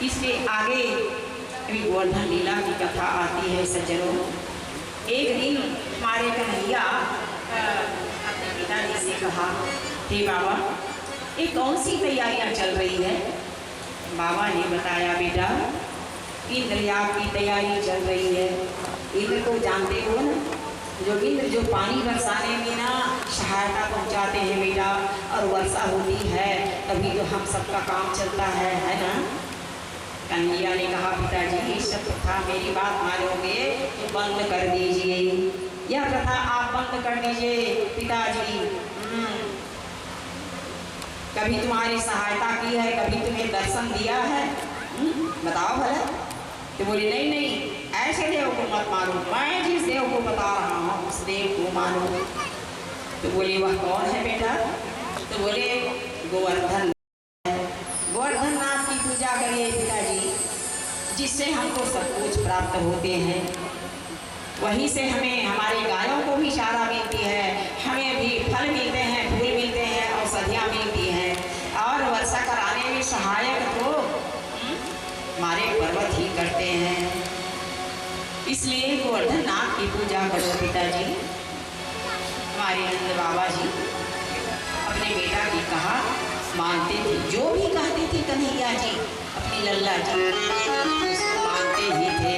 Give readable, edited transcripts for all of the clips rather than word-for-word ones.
इसके आगे अभी गोवर्धन लीला की कथा आती है सज्जनों। एक दिन हमारे कन्हैया अपने पिताजी से कहा, हे बाबा ये कौन सी तैयारियां चल रही है? बाबा ने बताया, बेटा इंद्र याग की तैयारी चल रही है। इंद्र को जानते हो ना, जो इंद्र जो पानी बरसाने में ना सहायता पहुंचाते हैं बेटा, और वर्षा होती है तभी तो हम सबका काम चलता है ना। कन्हैया ने कहा, पिताजी सब प्रथा मेरी बात मानोगे तो बंद कर दीजिए, यह प्रथा आप बंद कर दीजिए पिताजी। कभी तुम्हारी सहायता की है, कभी तुम्हें दर्शन दिया है, बताओ भला। तो बोले नहीं नहीं ऐसे देव को मत मानो, मैं जिस देव को बता रहा हूँ उस देव को मानो। तो बोले वह कौन है बेटा? तो बोले गोवर्धन। गोवर्धन नाथ की पूजा करिए पिताजी, जिससे हमको सब कुछ प्राप्त होते हैं। वहीं से हमें हमारे गायों को भी चारा मिलती है, हमें भी फल मिलते हैं, फूल मिलते हैं, औषधियाँ मिलती हैं, और वर्षा कराने में सहायक तो हमारे पर्वत ही करते हैं। इसलिए गोवर्धन नाथ की पूजा करो पिताजी। हमारे नंद बाबा जी अपने बेटा की कहा मानते थे, जो भी कहते थे कन्हैया जी अपनी लल्ला जी उसको मानते ही थे।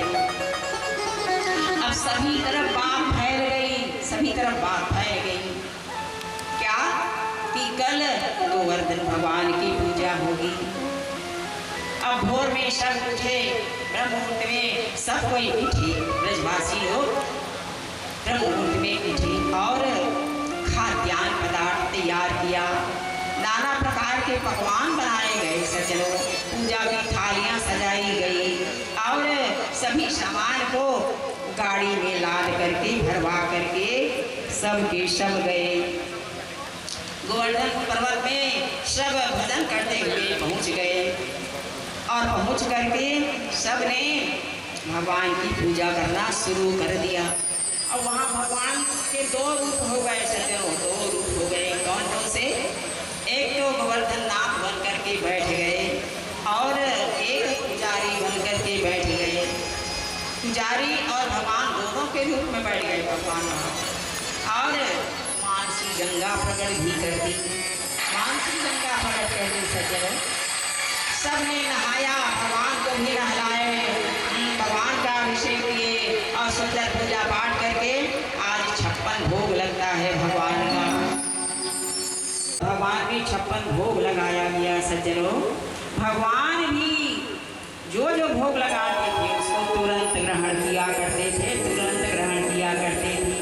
अब सभी तरफ बात फैल गई, सभी तरफ बात फैल गई क्या कि कल गोवर्धन भगवान की पूजा होगी। अब भोर में सब उठे, ब्रह्ममुहूर्त में सब कोई उठे, ब्रजवासी लोग ब्रह्ममुहूर्त में उठे और खाद्यान्न पदार्थ तैयार किया। नाना प्रकार के पकवान बनाए गए सज्जनों, पूजा की थालियां सजाई गई और सभी सामान को गाड़ी में लाद करके भरवा करके सब के सब गए। गोवर्धन पर्वत में सब भजन करते हुए पहुंच गए और पहुंच करके सब ने भगवान की पूजा करना शुरू कर दिया। और वहाँ भगवान के दो रूप हो गए सज्जनों, दो रूप हो गए। कौन कौन से? एक तो गोवर्धन नाथ बन करके बैठ गए और एक पुजारी बन करके बैठ गए। पुजारी और भगवान दोनों के रूप में बैठ गए भगवान वहाँ। और मानसी गंगा प्रकट भी कर दी, मानसी गंगा प्रकट कर दी सज्जनों। सब ने नहाया, भगवान को भी नहलाए, भगवान का अभिषेक किए और सुंदर पूजा पाठ करके आज 56 भोग लगता है भगवान का। भगवान भी 56 भोग लगाया गया सज्जनों। भगवान भी जो जो भोग लगाते थे उसको तुरंत ग्रहण किया करते थे, तुरंत ग्रहण किया करते थे।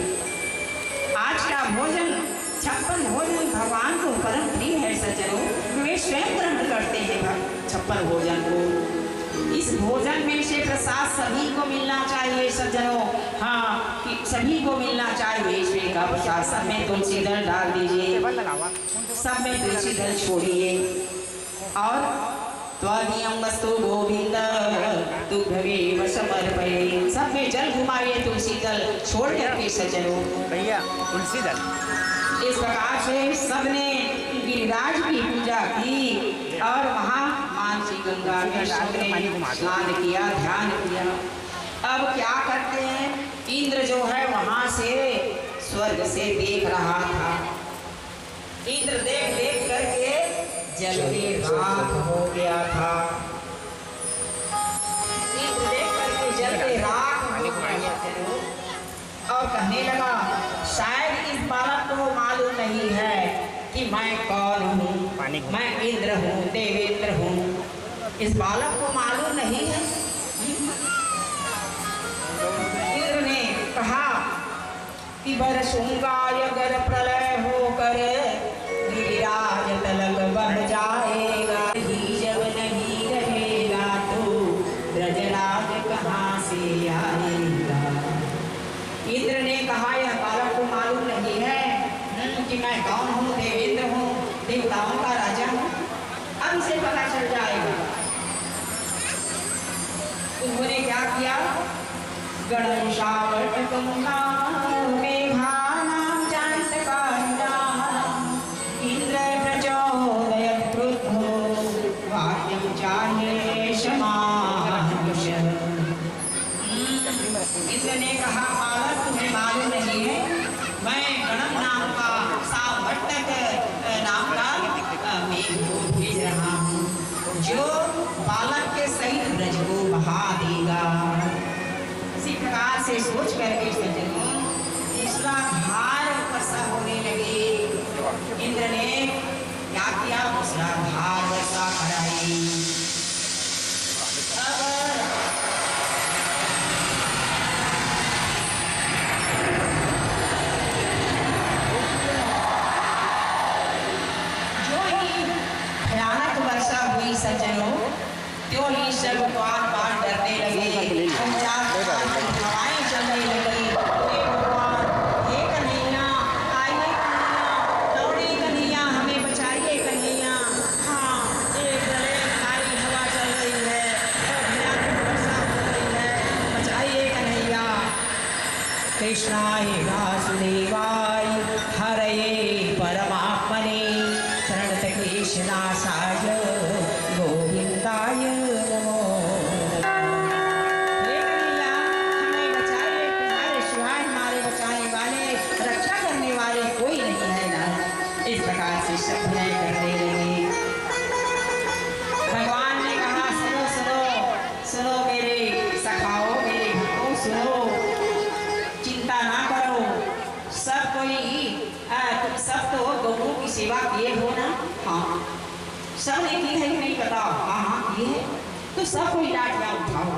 आज का भोजन 56 भोजन भगवान को परम प्रिय है सज्जनों, वे स्वयं ग्रहण करते हैं 56 भोजन को। इस भोजन में से प्रसाद सभी को मिलना चाहिए सज्जनों, हाँ कि सभी को मिलना चाहिए। इसमें का प्रसाद सब में तुलसी दल डाल दीजिए, सब में तुलसी दल छोड़िए। और त्वदीयं वस्तु गोविंद तुभ्यमेव समर्पये, सब में जल घुमाइए, तुलसी दल छोड़ करके सज्जनों। भैया तुलसी दल। इस प्रकार से सबने गिरिराज की पूजा की और वहाँ मानसी गंगा में सबने स्नान किया, ध्यान किया। अब क्या करते हैं, इंद्र जो है वहाँ से स्वर्ग से देख रहा था। इंद्र देख देख करके जल में राख हो गया था। इंद्र देख करके जल में राख हो गया था और कहने लगा शायद इस बालक को मालूम नहीं है कि मैं कौन हूँ, मैं इंद्र हूँ, देवेंद्र हूँ। इस बालक को मालूम नहीं है। इंद्र ने कहा कि बरसूंगा अगर प्रलय होकर गिरिराज तलक बढ़ जाएगा, ही जब नहीं रहेगा तो ब्रजराज कहाँ से आएगा। इंद्र ने कहा यह बालक को मालूम नहीं है कि मैं कौन हूँ, देवेंद्र हूँ, देवताओं का राजा हूँ, अब इसे पता चल जाएगा। उन्होंने क्या किया, गणेशावटकं मेघानां चान्तकानां इंद्र प्रचोदयत् क्रुद्धो वाक्यं चान्ये यशमानुष। इंद्र ने कहा बालक तुम्हें मालूम नहीं है, मैं गणम नाम का सामभट्टक नाम का मेघ को भेज रहा हूँ, जो बालक के सहित ब्रज को बहा देगा। इसी प्रकार से सोच करके सज्जनों मूसलाधार वर्षा होने लगी। इंद्र ने क्या किया, मूसलाधार वर्षा कराई। जो ही भयानक वर्षा हुई सज्जनों, त्यों ही सब बार बार डरने लगे, हवाएं चलने लगी। हे भगवान, हे कन्हैया, आइए कन्हैया, दौड़े कन्हैया, हमें बचाइए कन्हैया। हाँ, एक गले भारी हवा चल रही है और भयानक वर्षा हो रही है, बचाइए कन्हैया। कृष्णाय वासुदेवाय हरये परमात्मने प्रणतक्लेशनाशाय गोविंदाय नमो। हे कन्हैया, हमें बचाइए, तुम्हारे सिवाय हमारे बचाने वाले, रक्षा करने वाले कोई नहीं है ना। इस प्रकार से सब विनय करने लगे। भगवान ने कहा सुनो सुनो सुनो मेरे सखाओ, मेरे भक्तों सुनो, चिंता ना करो, सब कोई तुम सब तो गौओं की सेवा किए हो ना। हाँ, सब ने की है कि नहीं बताओ। हाँ हाँ की है, तो सब कोई लाठियाँ उठाओ,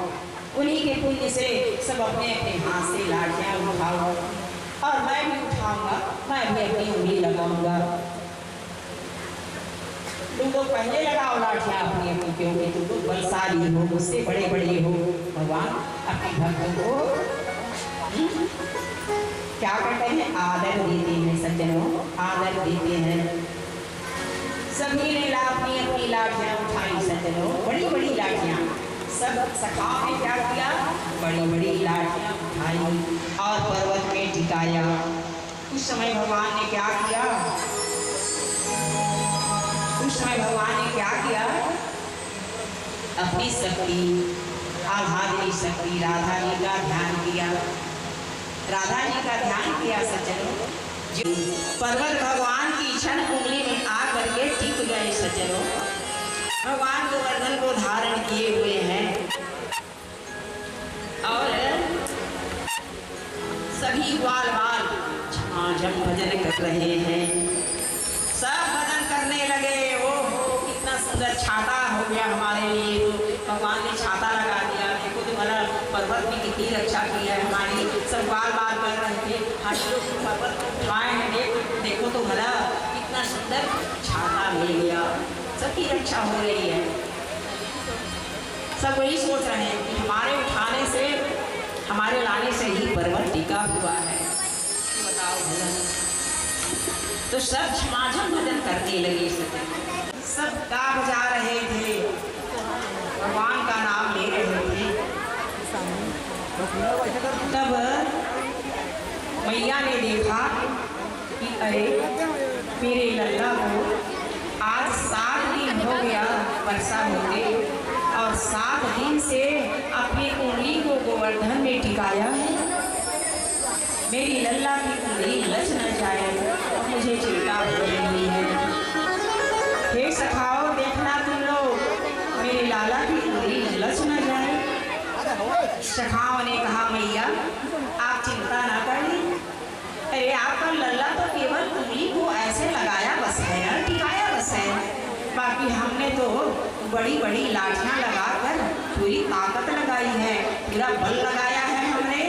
उन्हीं के पुण्य से सब अपने अपने हाथ से लाठियाँ उठाओ, और मैं भी उठाऊंगा, मैं भी अपनी उंगली लगाऊंगा। तुम लोग पहले लगाओ लाठियाँ अपनी अपनी, क्योंकि तुम लोग बलशाली हो, मुझसे बड़े बड़े हो। भगवान अपने भक्तों को क्या करते हैं, आदर देते हैं सज्जनों, आदर देते हैं। सभी ने अपनी अपनी लाठियाँ उठाई सज्जनों, बड़ी बड़ी लाठियाँ। सब सखाओं ने क्या किया, बड़ी बड़ी लाठियाँ उठाई और पर्वत में टिकाया। उस समय भगवान ने क्या किया, उस समय भगवान ने क्या किया, अपनी शक्ति, आधारी शक्ति राधा जी का ध्यान किया। राधा जी का ध्यान किया सज्जनों, जो पर्वत भगवान की क्षण उंगली में आकर के टिक गए सज्जनों। भगवान गोवर्धन को धारण किए हुए हैं और सभी ग्वाल बाल झमाझम भजन कर रहे हैं। सब भजन करने लगे। ओ कितना सुंदर छाता हो गया हमारे लिए, तो भगवान ने छाता लगा दिया। देखो तो भला पर्वत में कितनी रक्षा की है हमारी। सब बार बार कर रहे थे, हम लोग पर्वत को उठाए हैं, देखो तो भला कितना सुंदर छाता मिल गया, सबकी रक्षा हो रही है। सब वही सोच रहे हैं कि हमारे उठाने से, हमारे लाने से ही पर्वत टिका हुआ है। बताओ भला, तो सब झमाझम भजन करने लगे। सब गा बजा रहे थे, भगवान का नाम ले रहे थे। तब मैया ने देखा कि अरे मेरे लल्ला को आज 7 दिन हो गया वर्षा होते, और 7 दिन से अपनी उंगली को गोवर्धन में टिकाया है। मेरी लल्ला की उंगली लच न जाए, मुझे चिंता हो रही है। हे सखाओ, देखना तुम लोग, मेरे लाला की उंगली लच न जाए। सखाओं ने कहा मैया आप चिंता ना करिए, अरे आपका लल्ला तो केवल उंगली को ऐसे लगाया बस है, टिकाया बस है। बाकी हमने तो बड़ी बड़ी लाठियाँ लगाकर पूरी ताकत लगाई है, पूरा बल लगाया है हमने।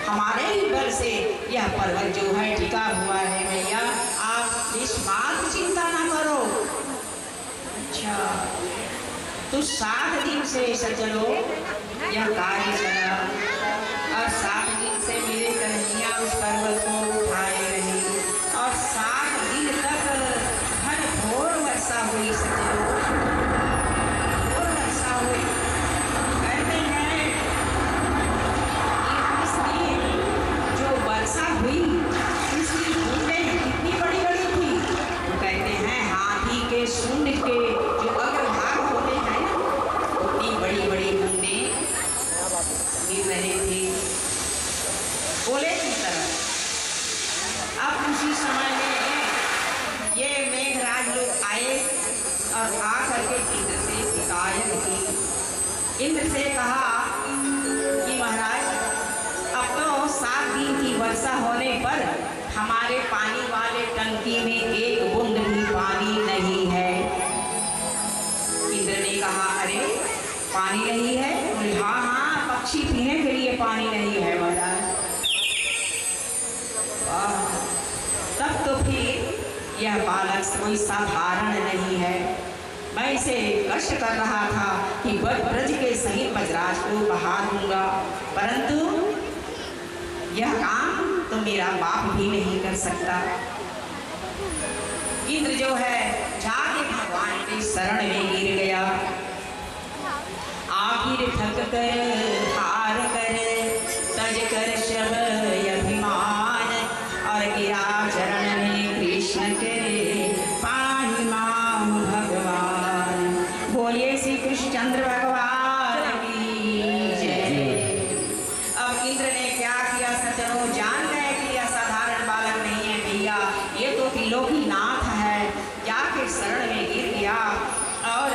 हमारे ही बल से यह पर्वत जो है टिका हुआ है। मैया आप इस बात की चिंता ना करो। अच्छा, तो 7 दिन से सज्जनों यह कार्य चला, और 7 दिन से मेरे कन्हैया उस पर्वत को उठाए रहे, और 7 दिन तक घनघोर वर्षा हुई सज्जनों, घोर वर्षा हुई। कहते हैं इसकी जो वर्षा हुई उसकी बूंदें कितनी बड़ी बड़ी थी। तो कहते हैं हाथी के सूंड के जो अग्रभाग होते हैं उतनी बड़ी इंद्र से कहा कि महाराज अब तो 7 दिन की वर्षा होने पर हमारे पानी वाले टंकी में एक बूंद भी पानी नहीं है। इंद्र ने कहा अरे पानी नहीं है? बोले हाँ हाँ, पक्षी पीने के लिए पानी नहीं है महाराज। तब तो फिर यह बालक कोई साधारण नहीं है। मैं इसे कष्ट कर रहा था कि ब्रज के सही बजराज को बहा दूंगा, परंतु यह काम तो मेरा बाप भी नहीं कर सकता। इंद्र जो है जाके भगवान के शरण में गिर गया। आखिर थक कर हार कर तज कर शब अभिमान और गिरा चरण में कृष्ण के पाहि माम भगवान। बोलिए श्री कृष्णचंद्र भगवान की जय। अब इंद्र ने क्या किया सज्जनों, जान गए कि यह साधारण बालक नहीं है भैया, ये तो त्रिलोकीनाथ है। जाके शरण में गिर गया और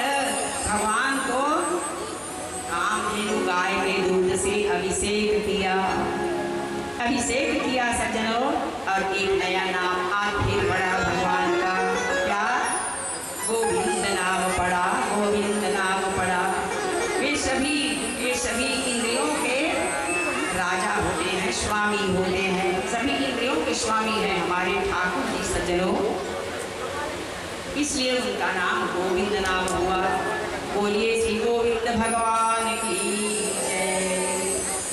भगवान को कामधेनु गाय के दूध से अभिषेक किया। अभिषेक किया सज्जनों, और एक नया नाम आज फिर पड़ा भगवान का। क्या? गोविंद नाम पड़ा, गोविंद नाम पड़ा। वे सभी इंद्रियों के राजा होते हैं, स्वामी होते हैं। सभी इंद्रियों के स्वामी हैं हमारे ठाकुर जी सज्जनों, इसलिए उनका नाम गोविंद नाम हुआ। बोलिए श्री गोविंद भगवान